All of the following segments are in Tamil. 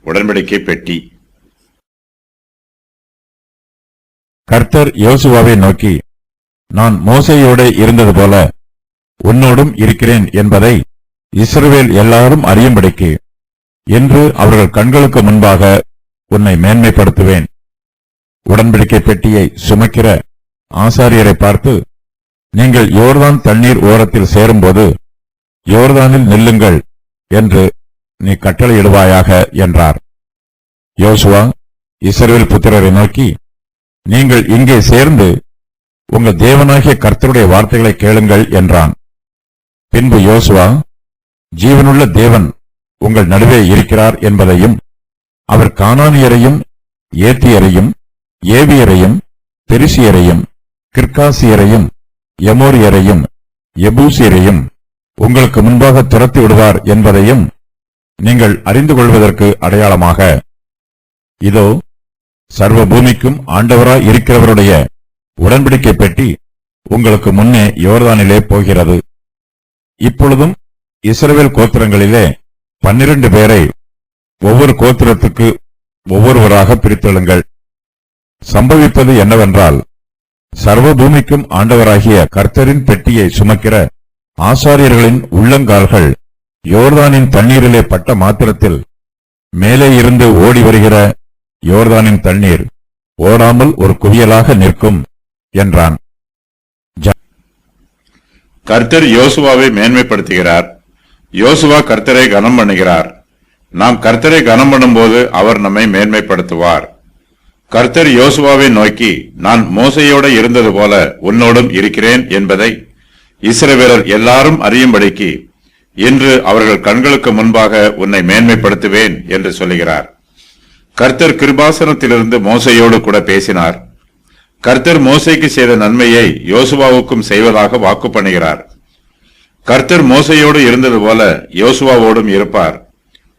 உடன்படிக்கை பெட்டி. கர்த்தர் யோசுவாவை நோக்கி, நான் மோசேயோடு இருந்தது போல உன்னோடும் இருக்கிறேன் என்பதை இஸ்ரவேல் எல்லாரும் அறியும்படிக்கு என்று அவர்கள் கண்களுக்கு முன்பாக உன்னை மேன்மைப்படுத்துவேன். உடன்படிக்கை பெட்டியை சுமக்கிற ஆசாரியரை பார்த்து, நீங்கள் யோர்தான் தண்ணீர் ஓரத்தில் சேரும்போது யோர்தானில் நில்லுங்கள் என்று நீ கட்டளையிடுவாயாக என்றார். யோசுவா இஸ்ரவேல் புத்திரரை நோக்கி, நீங்கள் இங்கே சேர்ந்து உங்கள் தேவனாகிய கர்த்தருடைய வார்த்தைகளை கேளுங்கள் என்றான். பின்பு யோசுவா, ஜீவனுள்ள தேவன் உங்கள் நடுவே இருக்கிறார் என்பதையும், அவர் கானானியரையும் ஏத்தியரையும் ஏவியரையும் பெரிசியரையும் கிர்காசியரையும் எமோரியரையும் எபூசியரையும் உங்களுக்கு முன்பாக துரத்தி விடுவார் என்பதையும் நீங்கள் அறிந்து கொள்வதற்கு அடையாளமாக, இதோ சர்வ பூமிக்கும் ஆண்டவராய் இருக்கிறவருடைய உடன்படிக்கை பெட்டி உங்களுக்கு முன்னே யோர்தானிலே போகிறது. இப்பொழுதும் இஸ்ரவேல் கோத்திரங்களிலே 12 பேரை ஒவ்வொரு கோத்திரத்துக்கு ஒவ்வொருவராக பிரித்தெழுங்கள். சம்பவிப்பது என்னவென்றால், சர்வ பூமிக்கும் ஆண்டவராகிய கர்த்தரின் பெட்டியை சுமக்கிற ஆசாரியர்களின் உள்ளங்கால்கள் யோர்தானின் தண்ணீரிலே பட்ட மாத்திரத்தில் மேலே இருந்து ஓடி வருகிற யோர்தானின் தண்ணீர் ஓடாமல் ஒரு குவியலாக நிற்கும் என்றான். கர்த்தர் யோசுவாவை மேன்மைப்படுத்துகிறார். யோசுவா கர்த்தரை கனம் பண்ணுகிறார். நாம் கர்த்தரை கனம் பண்ணும்போது அவர் நம்மை மேன்மைப்படுத்துவார். கர்த்தர் யோசுவாவை நோக்கி, நான் மோசேயோடு இருந்தது போல உன்னோடும் இருக்கிறேன் என்பதை இஸ்ரவேலர் எல்லாரும் அறியும்படிக்கு இன்று அவர்கள் கண்களுக்கு முன்பாக உன்னை மேன்மைப்படுத்துவேன் என்று சொல்லுகிறார். கர்த்தர் கிருபாசனத்திலிருந்து மோசேயோடு கூட பேசினார். கர்த்தர் மோசேக்கு செய்த நன்மையை யோசுவாவுக்கும் செய்வதாக வாக்கு பண்ணுகிறார். கர்த்தர் மோசேயோடு இருந்தது போல யோசுவாவோடும் இருப்பார்.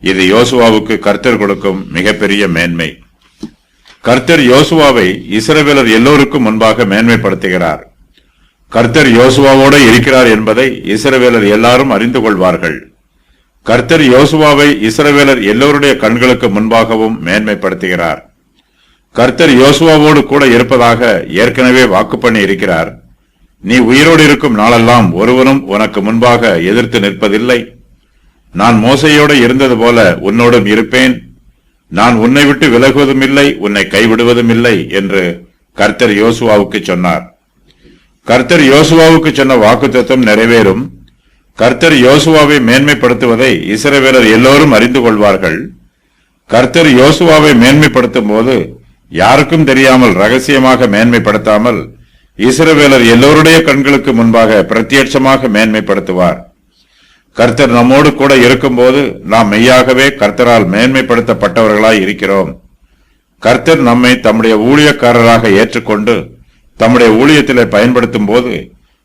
இது யோசுவாவுக்கு கர்த்தர் கொடுக்கும் மிகப்பெரிய மேன்மை. கர்த்தர் யோசுவாவை இஸ்ரவேலர் எல்லோருக்கும் முன்பாக மேன்மைப்படுத்துகிறார். கர்த்தர் யோசுவாவோடு இருக்கிறார் என்பதை இஸ்ரவேலர் எல்லாரும் அறிந்து கொள்வார்கள். கர்த்தர் யோசுவாவை இஸ்ரவேலர் எல்லோருடைய கண்களுக்கு முன்பாகவும் மேன்மைப்படுத்துகிறார். கர்த்தர் யோசுவாவோடு கூட இருப்பதாக ஏற்கனவே வாக்கு பண்ணி இருக்கிறார். நீ உயிரோடு இருக்கும் நாளெல்லாம் ஒருவனும் உனக்கு முன்பாக எதிர்த்து நிற்பதில்லை. நான் மோசேயோடு இருந்தது போல உன்னோடும் இருப்பேன். நான் உன்னை விட்டு விலகுவதும் இல்லை, உன்னை கைவிடுவதும் இல்லை என்று கர்த்தர் யோசுவாவுக்கு சொன்னார். கர்த்தர் யோசுவாவுக்கு சொன்ன வாக்குத்தத்தம் நிறைவேறும். கர்த்தர் யோசுவாவை மேன்மைப்படுத்துவதை இஸ்ரவேலர் எல்லோரும் அறிந்து கொள்வார்கள். கர்த்தர் யோசுவாவை மேன்மைப்படுத்தும் போது யாருக்கும் தெரியாமல் ரகசியமாக மேன்மைப்படுத்தாமல் இஸ்ரவேலர் எல்லோருடைய கண்களுக்கு முன்பாக பிரத்யட்சமாக மேன்மைப்படுத்துவார். கர்த்தர் நம்மோடு கூட இருக்கும்போது நாம் மெய்யாகவே கர்த்தரால் மேன்மைப்படுத்தப்பட்டவர்களாய் இருக்கிறோம். கர்த்தர் நம்மை தம்முடைய ஊழியக்காரராக ஏற்றுக்கொண்டு தம்முடைய ஊழியத்திலே பயன்படுத்தும் போது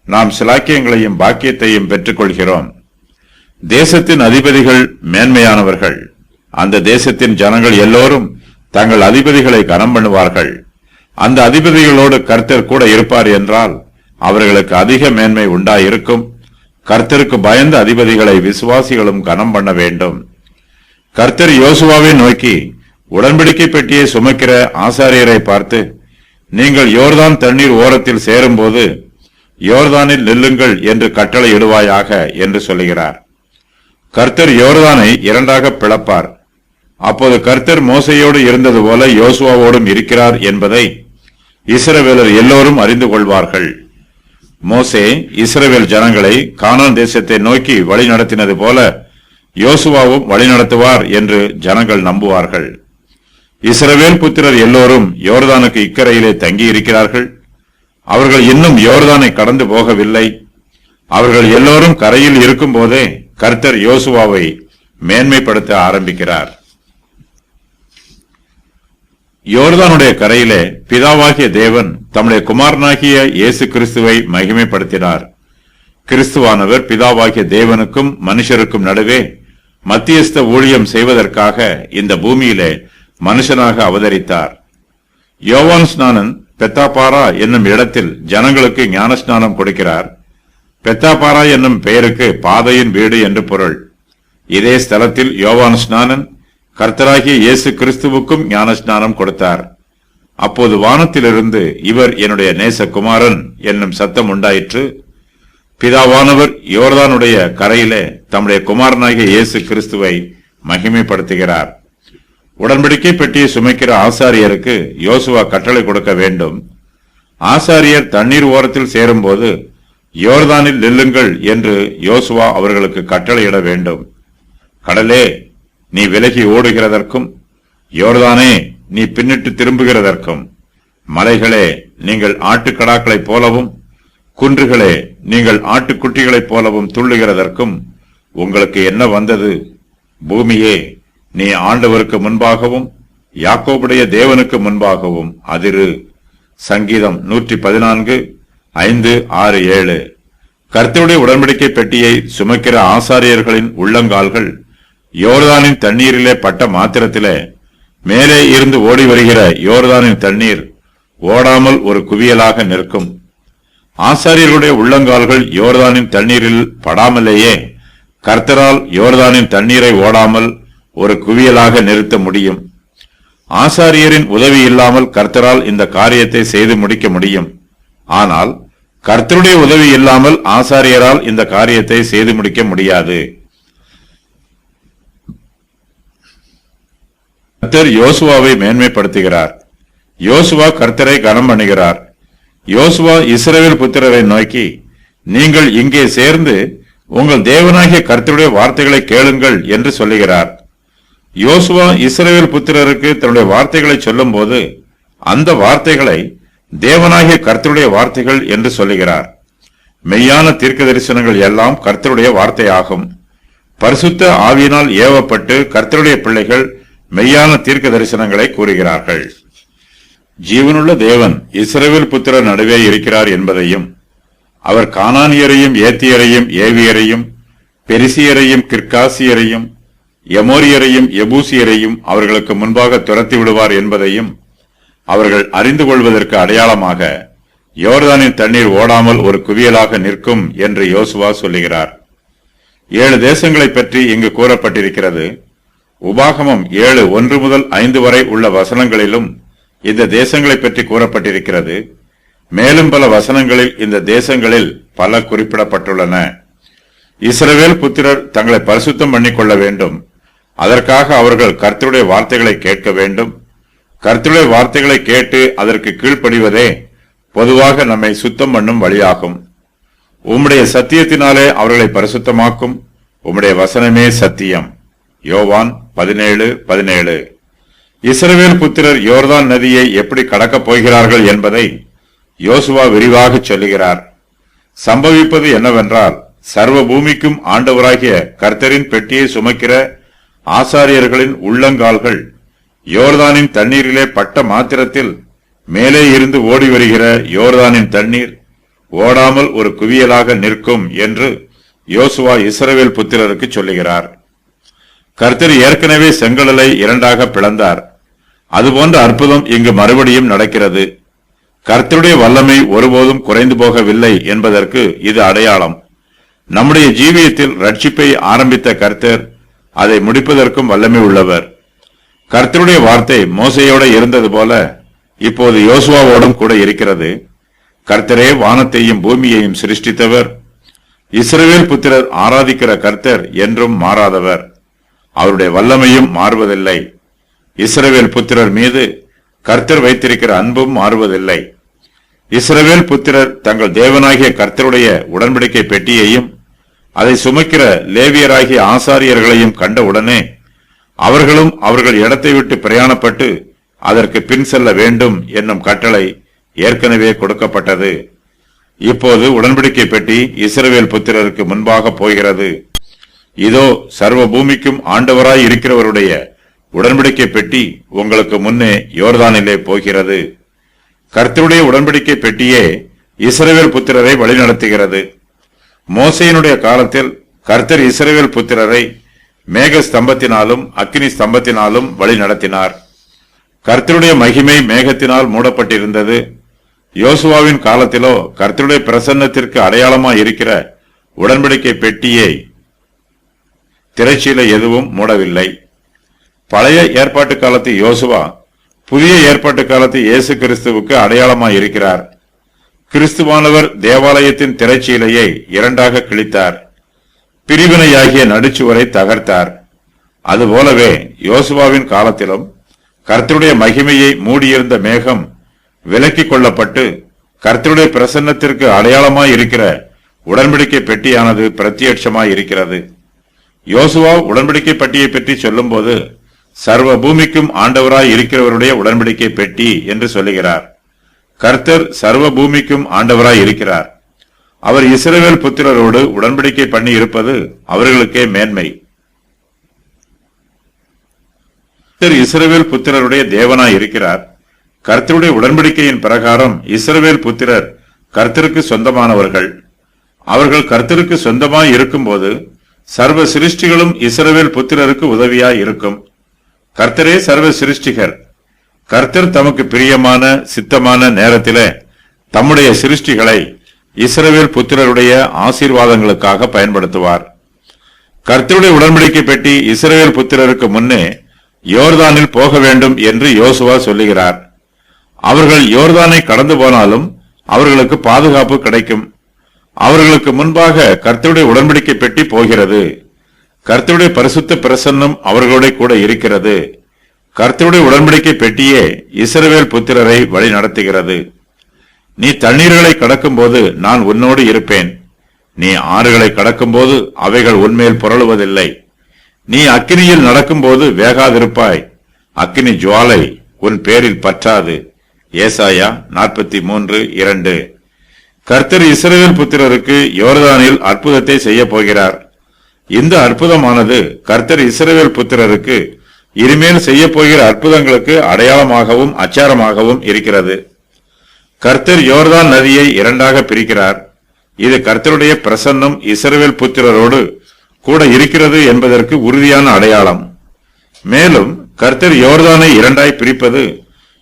நாம் சிலாக்கியங்களையும் பாக்கியத்தையும் பெற்றுக் கொள்கிறோம். தேசத்தின் அதிபதிகள் மேன்மையானவர்கள். அந்த தேசத்தின் ஜனங்கள் எல்லோரும் தங்கள் அதிபதிகளை கனம் பண்ணுவார்கள். அந்த அதிபதிகளோடு கர்த்தர் கூட இருப்பார் என்றால் அவர்களுக்கு அதிக மேன்மை உண்டாயிருக்கும். கர்த்தருக்கு பயந்த அதிபதிகளை விசுவாசிகளும் கனம் பண்ண வேண்டும். கர்த்தர் யோசுவாவை நோக்கி, உடன்படிக்கை பெட்டியை சுமக்கிற ஆசாரியரை பார்த்து, நீங்கள் யோர்தான் தண்ணீர் ஓரத்தில் சேரும்போது யோர்தானில் நில்லுங்கள் என்று கட்டளை இடுவாயாக என்று சொல்லுகிறார். கர்த்தர் யோர்தானை இரண்டாக பிளப்பார். அப்போது கர்த்தர் மோசேயோடு இருந்தது போல யோசுவாவோடும் இருக்கிறார் என்பதை இஸ்ரவேலர் எல்லோரும் அறிந்து கொள்வார்கள். மோசே இஸ்ரவேல் ஜனங்களை கானான் தேசத்தை நோக்கி வழி நடத்தினது போல யோசுவாவும் வழிநடத்துவார் என்று ஜனங்கள் நம்புவார்கள். இஸ்ரவேல் புத்திரர் எல்லோரும் யோர்தானுக்கு இக்கரையிலே தங்கி இருக்கிறார்கள். அவர்கள் இன்னும் யோர்தானை கடந்து போகவில்லை. அவர்கள் எல்லோரும் கரையில் இருக்கும் போதே கர்த்தர் யோசுவாவை மேன்மைப்படுத்த ஆரம்பிக்கிறார். யோர்தானுடைய கரையிலே பிதாவாகிய தேவன் தம்முடைய குமாரனாகிய இயேசு கிறிஸ்துவை மகிமைப்படுத்தினார். கிறிஸ்துவானவர் பிதாவாகிய தேவனுக்கும் மனுஷருக்கும் நடுவே மத்தியஸ்த ஊழியம் செய்வதற்காக இந்த பூமியிலே மனுஷனாக அவதரித்தார். யோவான் ஸ்நானன் பெத்தாபாரா என்னும் இடத்தில் ஜனங்களுக்கு ஞானஸ்நானம் கொடுக்கிறார். பெத்தாபாரா என்னும் பெயருக்கு பாதையின் வீடு என்று பொருள். இதே ஸ்தலத்தில் யோவான் ஸ்நானன் கர்த்தராகிய இயேசு கிறிஸ்துவுக்கும் ஞானஸ்நானம் கொடுத்தார். அப்போது வானத்திலிருந்து, இவர் என்னுடைய நேசகுமாரன் என்னும் சத்தம் உண்டாயிற்று. பிதாவானவர் யோர்தானுடைய கரையிலே தம்முடைய குமாரனாகிய இயேசு கிறிஸ்துவை மகிமைப்படுத்துகிறார். உடன்படிக்கை பெட்டியை சுமைக்கிற ஆசாரியருக்கு யோசுவா கட்டளை கொடுக்க வேண்டும். ஆசாரியர் தண்ணீர் ஓரத்தில் சேரும்போது யோர்தானில் நில்லுங்கள் என்று யோசுவா அவர்களுக்கு கட்டளையிட வேண்டும். கடலே, நீ விலகி ஓடுகிறதற்கும், யோர்தானே, நீ பின்னிட்டு திரும்புகிறதற்கும், மலைகளே, நீங்கள் ஆட்டுக்கடாக்களைப் போலவும், குன்றுகளே, நீங்கள் ஆட்டுக்குட்டிகளைப் போலவும் துள்ளுகிறதற்கும் உங்களுக்கு என்ன வந்தது? பூமியே, நீ ஆண்டவருக்கு முன்பாகவும் யாக்கோபுடைய தேவனுக்கு முன்பாகவும் அதிரு. சங்கீதம் 114, 5, 6, 7. கர்த்தருடைய உடன்படிக்கை பெட்டியை சுமக்கிற ஆசாரியர்களின் உள்ளங்கால்கள் யோர்தானின் தண்ணீரிலே பட்ட மாத்திரத்திலே மேலே இருந்து ஓடி வருகிற யோர்தானின் தண்ணீர் ஓடாமல் ஒரு குவியலாக நிற்கும். ஆசாரியர்களுடைய உள்ளங்கால்கள் யோர்தானின் தண்ணீரில் படாமலேயே கர்த்தரால் யோர்தானின் தண்ணீரை ஓடாமல் ஒரு குவியலாக நிறுத்த முடியும். ஆசாரியரின் உதவி இல்லாமல் கர்த்தரால் இந்த காரியத்தை செய்து முடிக்க முடியும். ஆனால் கர்த்தருடைய உதவி இல்லாமல் ஆசாரியரால் இந்த காரியத்தை செய்து முடிக்க முடியாது. கர்த்தர் யோசுவாவை மேன்மைப்படுத்துகிறார். யோசுவா கர்த்தரை கனம் பண்ணுகிறார். யோசுவா இஸ்ரவேல் புத்திரரை நோக்கி, நீங்கள் இங்கே சேர்ந்து உங்கள் தேவனாகிய கர்த்தருடைய வார்த்தைகளை கேளுங்கள் என்று சொல்லுகிறார். யோசுவா இஸ்ரவேல் புத்திரருக்கு தன்னுடைய வார்த்தைகளை சொல்லும் போது அந்த வார்த்தைகளை தேவனாகிய கர்த்தருடைய வார்த்தைகள் என்று சொல்லுகிறார். மெய்யான தீர்க்க தரிசனங்கள் எல்லாம் கர்த்தருடைய வார்த்தையாகும். பரிசுத்த ஆவியினால் ஏவப்பட்டு கர்த்தருடைய பிள்ளைகள் மெய்யான தீர்க்க தரிசனங்களை கூறுகிறார்கள். ஜீவனுள்ள தேவன் இஸ்ரவேல் புத்திரர் நடுவே இருக்கிறார் என்பதையும், அவர் கானானியரையும் ஏத்தியரையும் ஏவியரையும் பெரிசியரையும் கிர்காசியரையும் எமோரியரையும் எபூசியரையும் அவர்களுக்கு முன்பாக துரத்தி விடுவார் என்பதையும் அவர்கள் அறிந்து கொள்வதற்கு அடையாளமாக யோர்தானின் தண்ணீர் ஓடாமல் ஒரு குவியலாக நிற்கும் என்று யோசுவா சொல்லுகிறார். 7 தேசங்களை பற்றி இங்கு கூறப்பட்டிருக்கிறது. உபாகமம் 7:1 முதல் 5 வரை உள்ள வசனங்களிலும் இந்த தேசங்களை பற்றி கூறப்பட்டிருக்கிறது. மேலும் பல வசனங்களில் இந்த தேசங்களில் பல குறிப்பிடப்பட்டுள்ளன. இஸ்ரவேல் புத்திரர் தங்களை பரிசுத்தம் பண்ணிக்கொள்ள வேண்டும். அதற்காக அவர்கள் கர்த்தருடைய வார்த்தைகளை கேட்க வேண்டும். கர்த்தருடைய வார்த்தைகளை கேட்டு அதற்கு கீழ்ப்படிவதே பொதுவாக நம்மை சுத்தம் பண்ணும் வழியாகும். உம்முடைய சத்தியத்தினாலே அவர்களை பரிசுத்தமாக்கும். உம்முடைய வசனமே சத்தியம். யோவான் 17:17. இஸ்ரவேல் புத்திரர் யோர்தான் நதியை எப்படி கடக்கப் போகிறார்கள் என்பதை யோசுவா விரிவாக சொல்லுகிறார். சம்பவிப்பது என்னவென்றால், சர்வ பூமிக்கும் ஆண்டவராகிய கர்த்தரின் பெட்டியை சுமக்கிற ஆசாரியர்களின் உள்ளங்கால்கள் யோர்தானின் தண்ணீரிலே பட்ட மாத்திரத்தில் மேலே இருந்து ஓடி வருகிற யோர்தானின் தண்ணீர் ஓடாமல் ஒரு குவியலாக நிற்கும் என்று யோசுவா இஸ்ரவேல் புத்திரருக்கு சொல்லுகிறார். கர்த்தர் ஏற்கனவே செங்கடலை 2ஆக பிளந்தார். அதுபோன்ற அற்புதம் இங்கு மறுபடியும் நடக்கிறது. கர்த்தருடைய வல்லமை ஒருபோதும் குறைந்து போகவில்லை என்பதற்கு இது அடையாளம். நம்முடைய ஜீவியத்தில் ரட்சிப்பை ஆரம்பித்த கர்த்தர் அதை முடிப்பதற்கும் வல்லமை உள்ளவர். கர்த்தருடைய வார்த்தை மோசையோடு இருந்தது போல இப்போது யோசுவாவோடும் கூட இருக்கிறது. கர்த்தரே வானத்தையும் பூமியையும் சிருஷ்டித்தவர். இஸ்ரவேல் புத்திரர் ஆராதிக்கிற கர்த்தர் என்றும் மாறாதவர். அவருடைய வல்லமையும் மாறுவதில்லை. இஸ்ரவேல் புத்திரர் மீது கர்த்தர் வைத்திருக்கிற அன்பும் மாறுவதில்லை. இஸ்ரவேல் புத்திரர் தங்கள் தேவனாகிய கர்த்தருடைய உடன்படிக்கை பெட்டியையும் அதை சுமக்கிற லேவியராகிய ஆசாரியர்களையும் கண்டவுடனே அவர்களும் அவர்கள் இடத்தை விட்டு பிரயாணப்பட்டு அதற்கு பின் செல்ல வேண்டும் என்னும் கட்டளை ஏற்கனவே கொடுக்கப்பட்டது. இப்போது உடன்படிக்கை பெட்டி இஸ்ரவேல் புத்திரருக்கு முன்பாக போகிறது. இதோ, சர்வ பூமிக்கும் ஆண்டவராய் இருக்கிறவருடைய உடன்படிக்கை பெட்டி உங்களுக்கு முன்னே யோர்தானிலே போகிறது. கர்த்தருடைய உடன்படிக்கை பெட்டியே இஸ்ரவேல் புத்திரரை வழிநடத்துகிறது. மோசேயினுடைய காலத்தில் கர்த்தர் இஸ்ரவேல் புத்திரரை மேக ஸ்தம்பத்தினாலும் அக்கினி ஸ்தம்பத்தினாலும் வழி நடத்தினார். கர்த்தருடைய மகிமை மேகத்தினால் மூடப்பட்டிருந்தது. யோசுவாவின் காலத்திலோ கர்த்தருடைய பிரசன்னத்திற்கு அடையாளமாய் இருக்கிற உடன்படிக்கை பெட்டியை திரைச்சீலை எதுவும் மூடவில்லை. பழைய ஏற்பாட்டு காலத்து யோசுவா புதிய ஏற்பாட்டு காலத்து இயேசு கிறிஸ்துவுக்கு அடையாளமாய் இருக்கிறார். கிறிஸ்துவானவர் தேவாலயத்தின் திரைச்சீலையை இரண்டாக கிழித்தார். பிரிவினையாகிய நடுச்சுவரை தகர்த்தார். அதுபோலவே யோசுவாவின் காலத்திலும் கர்த்தருடைய மகிமையை மூடியிருந்த மேகம் விலக்கிக் கொள்ளப்பட்டு கர்த்தருடைய பிரசன்னத்திற்கு அடையாளமாய் இருக்கிற உடன்படிக்கை பெட்டியானது பிரத்யட்சமாய் இருக்கிறது. யோசுவா உடன்படிக்கை பெட்டியை பற்றி சொல்லும் போது சர்வ பூமிக்கும் ஆண்டவராய் இருக்கிறவருடைய உடன்படிக்கை பெட்டி என்று சொல்லுகிறார். கர்த்தர் சர்வ பூமிக்கும் ஆண்டவராய் இருக்கிறார். அவர் இஸ்ரவேல் புத்திரரோடு உடன்படிக்கை பண்ணி இருப்பது அவர்களுக்கே மேன்மை. கர்த்தர் இஸ்ரவேல் புத்திரருடைய தேவனாய் இருக்கிறார். கர்த்தருடைய உடன்படிக்கையின் பிரகாரம் இஸ்ரவேல் புத்திரர் கர்த்தருக்கு சொந்தமானவர்கள். அவர்கள் கர்த்தருக்கு சொந்தமாய் இருக்கும்போது சர்வ சிருஷ்டிகளும் இஸ்ரவேல் புத்திரருக்கு உதவியாய் இருக்கும். கர்த்தரே சர்வ சிருஷ்டிகர். கர்த்தர் தமக்கு பிரியமான சித்தமான நேரத்திலே தம்முடைய சிருஷ்டிகளை இஸ்ரவேல் புத்திரருடைய ஆசீர்வாதங்களுக்காக பயன்படுத்துவார். கர்த்தருடைய உடன்படிக்கை பெட்டி இஸ்ரவேல் புத்திரருக்கு முன்னே யோர்தானில் போக வேண்டும் என்று யோசுவா சொல்லுகிறார். அவர்கள் யோர்தானை கடந்து போனாலும் அவர்களுக்கு பாதுகாப்பு கிடைக்கும். அவர்களுக்கு முன்பாக கர்த்தருடைய உடன்படிக்கை பெட்டி போகிறது. கர்த்தருடைய பரிசுத்த பிரசன்னம் அவர்களோட கூட இருக்கிறது. கர்த்தருடைய உடன்படிக்கை பெட்டியே இஸ்ரவேல் புத்திரரை வழி நடத்துகிறது. நீ தண்ணீர்களை கடக்கும் போது நான் உன்னோடு இருப்பேன். நீ ஆறுகளை கடக்கும் போது அவைகள் உன்மேல் புரளுவதில்லை. நீ அக்கினியில் நடக்கும் போது வேகாதிருப்பாய். அக்கினி ஜுவாலை உன் பேரில் பற்றாது. ஏசாயா 43:2. கர்த்தர் இஸ்ரவேல் புத்திரருக்கு யோர்தானில் அற்புதத்தை செய்ய போகிறார். இந்த அற்புதமானது கர்த்தர் இஸ்ரவேல் புத்திரருக்கு இனிமேல் செய்ய போகிற அற்புதங்களுக்கு அடையாளமாகவும் அச்சாரமாகவும் இருக்கிறது. கர்த்தர் யோர்தான் நதியை இரண்டாக பிரிக்கிறார். இது கர்த்தருடைய பிரசன்னம் இஸ்ரவேல் புத்திரரோடு கூட இருக்கிறது என்பதற்கு உறுதியான அடையாளம். மேலும் கர்த்தர் யோர்தானை இரண்டாய் பிரிப்பது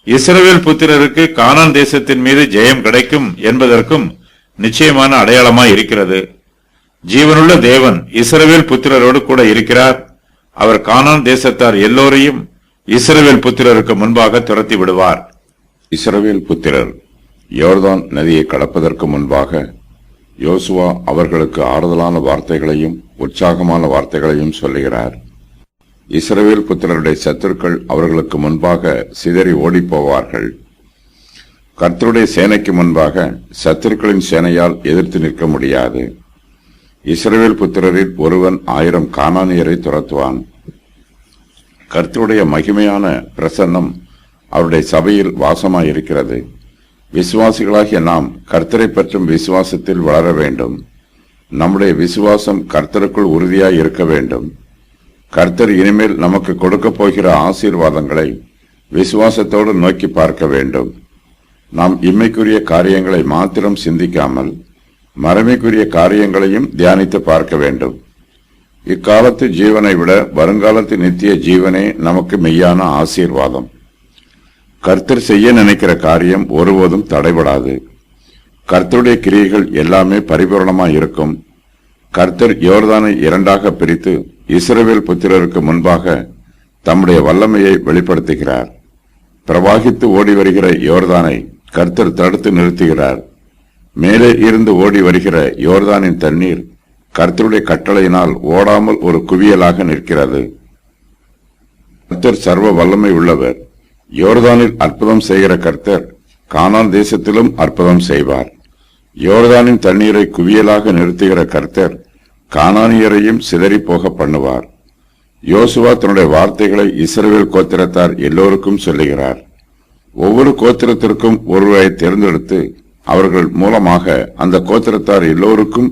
இஸ்ரவேல் புத்திரருக்கு கானான் தேசத்தின் மீது ஜெயம் கிடைக்கும் என்பதற்கும் நிச்சயமான அடையாளமாய் இருக்கிறது. ஜீவனுள்ள தேவன் இஸ்ரவேல் புத்திரரோடு கூட இருக்கிறார். அவர் கானான் தேசத்தார் எல்லோரையும் இஸ்ரவேல் புத்திரருக்கு முன்பாக துரத்தி விடுவார். இஸ்ரவேல் புத்திரர் யோர்தான் நதியை கடப்பதற்கு முன்பாக யோசுவா அவர்களுக்கு ஆறுதலான வார்த்தைகளையும் உற்சாகமான வார்த்தைகளையும் சொல்லுகிறார். இஸ்ரவேல் புத்திரருடைய சத்துருக்கள் அவர்களுக்கு முன்பாக சிதறி ஓடிப்போவார்கள். கர்த்தருடைய சேனைக்கு முன்பாக சத்துருக்களின் சேனையால் எதிர்த்து நிற்க முடியாது. இஸ்ரவேல் புத்திரரில் ஒருவன் 1000 கானானியரை துரத்துவான். கர்த்தருடைய மகிமையான பிரசன்னம் அவருடைய சபையில் வாசமாயிருக்கிறது. விசுவாசிகளாகிய நாம் கர்த்தரை பற்றும் விசுவாசத்தில் வளர வேண்டும். நம்முடைய விசுவாசம் கர்த்தருக்குள் உறுதியாய் இருக்க வேண்டும். கர்த்தர் இனிமேல் நமக்கு கொடுக்க போகிற ஆசீர்வாதங்களை விசுவாசத்தோடு நோக்கி பார்க்க வேண்டும். நாம் இம்மைக்குரிய காரியங்களை மாத்திரம் சிந்திக்காமல் மறுமைக்குரிய காரியங்களையும் தியானித்து பார்க்க வேண்டும். இக்காலத்து ஜீவனை விட வருங்காலத்து நித்திய ஜீவனே நமக்கு மெய்யான ஆசீர்வாதம். கர்த்தர் செய்ய நினைக்கிற காரியம் ஒருபோதும் தடைபடாது. கர்த்தருடைய கிரியைகள் எல்லாமே பரிபூரணமாய் இருக்கும். கர்த்தர் யோர்தானை இரண்டாக பிரித்து இஸ்ரவேல் புத்திரருக்கு முன்பாக தம்முடைய வல்லமையை வெளிப்படுத்துகிறார். பிரவாகித்து ஓடி வருகிற யோர்தானை கர்த்தர் தடுத்து நிறுத்துகிறார். மேலே இருந்து ஓடி வருகிற யோர்தானின் தண்ணீர் கர்த்தருடைய கட்டளையினால் ஓடாமல் ஒரு குவியலாக நிற்கிறது. கர்த்தர் சர்வ வல்லமை உள்ளவர். யோர்தானில் அற்புதம் செய்கிற கர்த்தர் கானான் தேசத்திலும் அற்புதம் செய்வார். யோர்தானின் தண்ணீரை குவியலாக நிறுத்துகிற கர்த்தர் கானானியரையும் சிதறி போக பண்ணுவார். யோசுவா தன்னுடைய வார்த்தைகளை இஸ்ரவேல் கோத்திரத்தார் எல்லோருக்கும் சொல்லுகிறார். ஒவ்வொரு கோத்திரத்திற்கும் ஒருவரை தேர்ந்தெடுத்து அவர்கள் மூலமாக அந்த கோத்திரத்தார் எல்லோருக்கும்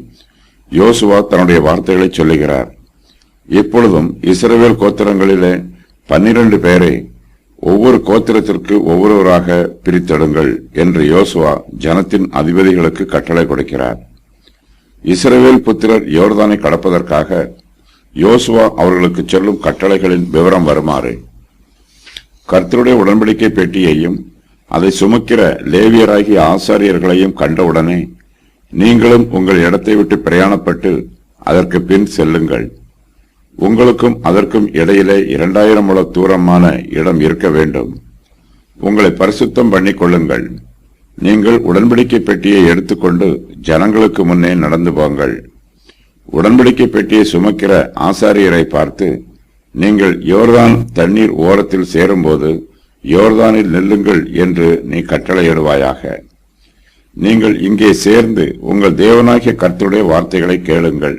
யோசுவா தன்னுடைய வார்த்தைகளை சொல்லுகிறார். இப்பொழுதும் இஸ்ரவேல் கோத்திரங்களிலே 12 பேரை ஒவ்வொரு கோத்திரத்திற்கு ஒவ்வொருவராக பிரித்தெடுங்கள் என்று யோசுவா ஜனத்தின் அதிபதிகளுக்கு கட்டளை கொடுக்கிறார். இஸ்ரவேல் புத்திரர் யோர்தானை கடப்பதற்காக யோசுவா அவர்களுக்கு சொல்லும் கட்டளைகளின் விவரம் வருமாறு: கர்த்தருடைய உடன்படிக்கை பெட்டியையும் அதை சுமக்கிற லேவியராகிய ஆசாரியர்களையும் கண்டவுடனே நீங்களும் உங்கள் இடத்தை விட்டு பிரயாணப்பட்டு அதற்கு பின் செல்லுங்கள். உங்களுக்கும் அதற்கும் இடையிலே 2000 முழ தூரமான இடம் இருக்க வேண்டும். உங்களை பரிசுத்தம் பண்ணிக் கொள்ளுங்கள். நீங்கள் உடன்படிக்கை பெட்டியை எடுத்துக்கொண்டு ஜனங்களுக்கு முன்னே நடந்து போங்கள். உடன்படிக்கை பெட்டியை சுமக்கிற ஆசாரியரை பார்த்து, நீங்கள் யோர்தான் தண்ணீர் ஓரத்தில் சேரும்போது யோர்தானில் நில்லுங்கள் என்று நீ கட்டளையிடுவாயாக. நீங்கள் இங்கே சேர்ந்து உங்கள் தேவனாகிய கர்த்தருடைய வார்த்தைகளை கேளுங்கள்.